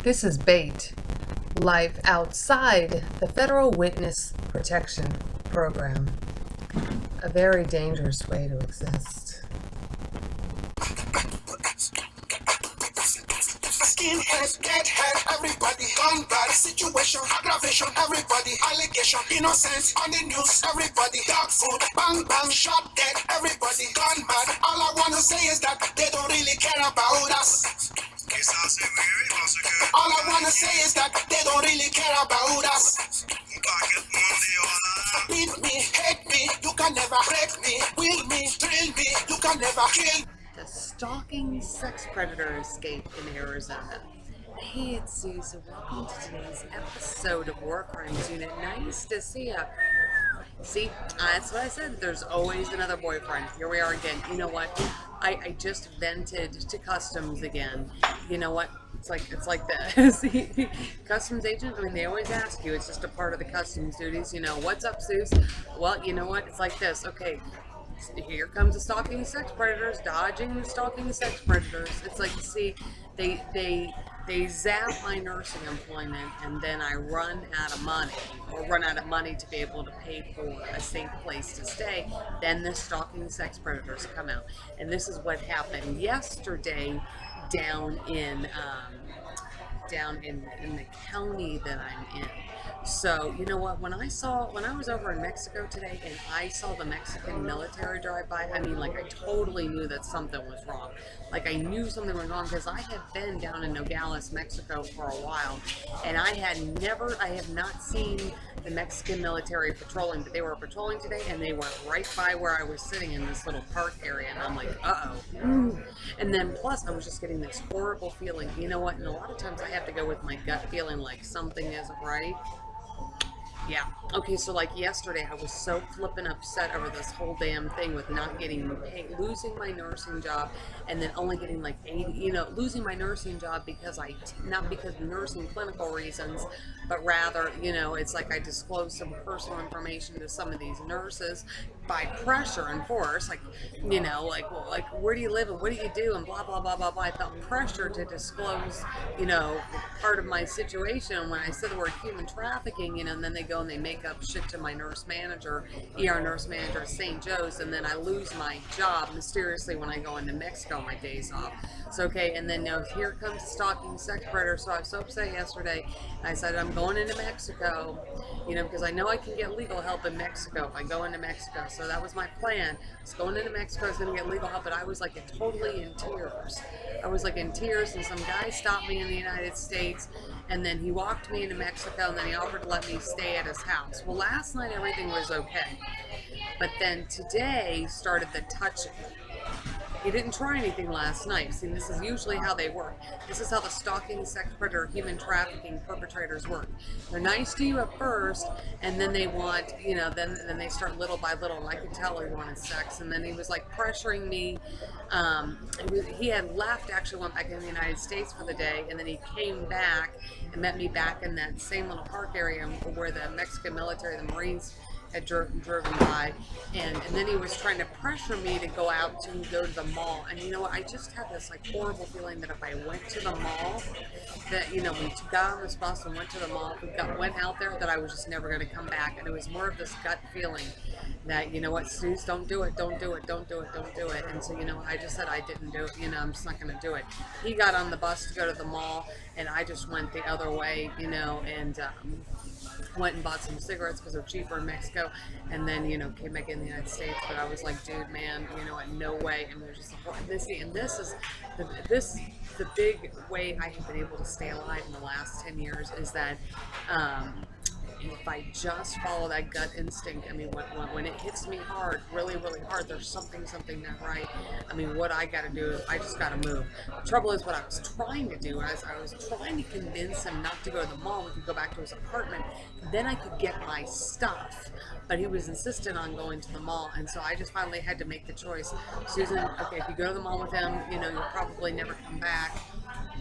This is bait. Life outside the Federal Witness Protection Program. A very dangerous way to exist. Skinhead, deadhead, everybody gone bad. Situation, aggravation, everybody allegation, innocence on the news, everybody dog food, bang bang, shot dead, everybody gone mad. All I wanna say is that they don't really care about us. All I wanna say is that they don't really care about us. Beat me, hate me, you can never break me. Will me, drill me, you can never kill me. The stalking sex predator escape in Arizona. Hey, it's Suze. Welcome to today's episode of War Crimes Unit. Nice to see ya. See, that's what I said. There's always another boyfriend. Here we are again. You know what? I just vented to customs again. You know what? It's like this. Customs agent, I mean, they always ask you. It's just a part of the customs duties. You know, what's up, Suze? Well, you know what? It's like this. Okay, here comes the stalking sex predators, dodging the stalking sex predators. It's like, see, they zap my nursing employment, and then I run out of money to be able to pay for a safe place to stay. Then the stalking sex predators come out, and this is what happened yesterday down in the county that I'm in. So, you know what, when I was over in Mexico today and I saw the Mexican military drive by, I mean, like, I totally knew that something was wrong. Like, I knew something was wrong because I had been down in Nogales, Mexico for a while, and I have not seen the Mexican military patrolling, but they were patrolling today, and they went right by where I was sitting in this little park area, and I'm like, uh-oh. And then, plus, I was just getting this horrible feeling. You know what, and a lot of times I have to go with my gut feeling, like something isn't right. Yeah. Okay, so like yesterday, I was so flippin' upset over this whole damn thing with not getting paid, losing my nursing job, and then only getting like 80, losing my nursing job because not because of nursing clinical reasons, but rather, it's like I disclosed some personal information to some of these nurses by pressure and force, like, like, where do you live and what do you do and blah, blah, blah, blah, blah. I felt pressure to disclose, part of my situation. When I said the word human trafficking, and then they go and they make up shit to my nurse manager, ER nurse manager at St. Joe's, and then I lose my job mysteriously when I go into Mexico on my days off. So, okay, and then here comes the stalking sex predator. So I was so upset yesterday. I said, I'm going into Mexico, because I know I can get legal help in Mexico if I go into Mexico. So that was my plan. I was going into Mexico, I was going to get legal help, but I was like totally in tears. I was like in tears, and some guy stopped me in the United States, and then he walked me into Mexico, and then he offered to let me stay at his house. Well, last night everything was okay, but then today started the touching. He didn't try anything last night. See, this is usually how they work. This is how the stalking, sex predator, human trafficking perpetrators work. They're nice to you at first, and then they want, then they start little by little, and I could tell he wanted sex, and then he was like pressuring me. He had left, actually went back in the United States for the day, and then he came back and met me back in that same little park area where the Mexican military, the Marines, had driven by, and then he was trying to pressure me to go to the mall. And you know what, I just had this like horrible feeling that if I went to the mall, that we got on this bus and went to the mall, went out there, that I was just never going to come back. And it was more of this gut feeling that, you know what, Suze, don't do it. And so, I just said I didn't do it. I'm just not going to do it. He got on the bus to go to the mall, and I just went the other way, and went and bought some cigarettes because they're cheaper in Mexico, and then came back in the United States. But I was like, dude, man, no way. And there's just this is the big way I have been able to stay alive in the last 10 years is that if I just follow that gut instinct, I mean, when it hits me hard, really, really hard, there's something not right. I mean, what I got to do is I just got to move. The trouble is, what I was trying to do is I was trying to convince him not to go to the mall. We could go back to his apartment. Then I could get my stuff. But he was insistent on going to the mall, and so I just finally had to make the choice. Susan, okay, if you go to the mall with him, you'll probably never come back,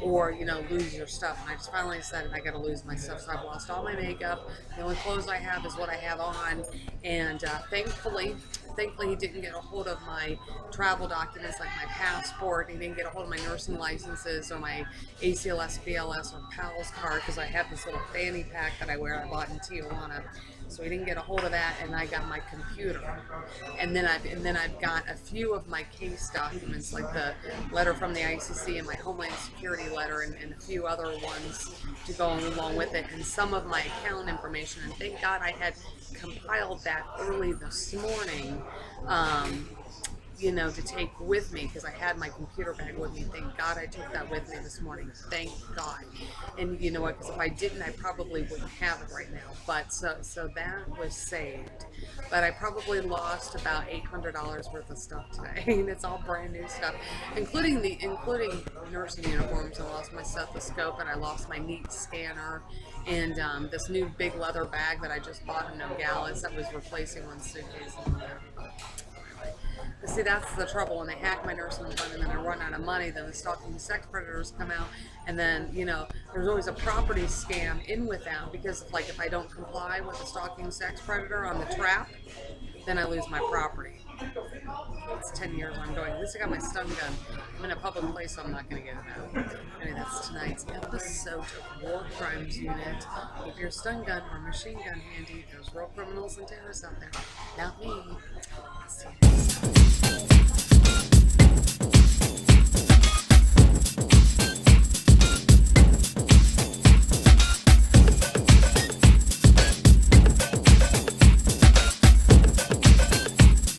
or lose your stuff. And I just finally decided I got to lose my stuff. So I've lost all my makeup. The only clothes I have is what I have on, and thankfully thankfully he didn't get a hold of my travel documents like my passport. He didn't get a hold of my nursing licenses or my ACLS, BLS, or PALS card because I have this little fanny pack that I wear I bought in Tijuana. So he didn't get a hold of that, and I got my computer, and then I've got a few of my case documents, like the letter from the ICC and my Homeland Security letter, and a few other ones to go along with it, and some of my account information. And thank God I had compiled that early this morning. To take with me because I had my computer bag with me. Thank God I took that with me this morning. Thank God. And you know what? Because if I didn't, I probably wouldn't have it right now. But so that was saved. But I probably lost about $800 worth of stuff today, and it's all brand new stuff, including nursing uniforms. I lost my stethoscope, and I lost my neat scanner, and this new big leather bag that I just bought in Nogales that was replacing one suitcase. See, that's the trouble. When they hack my nursing home and then I run out of money, then the stalking sex predators come out, and then, there's always a property scam in with that, because if I don't comply with the stalking sex predator on the trap, then I lose my property. It's 10 years I'm going. At least I got my stun gun. I'm in a public place, so I'm not going to get it out. Anyway, that's tonight's episode of War Crimes Unit. Keep your stun gun or machine gun handy. There's real criminals and terrorists out there. Not me. See you.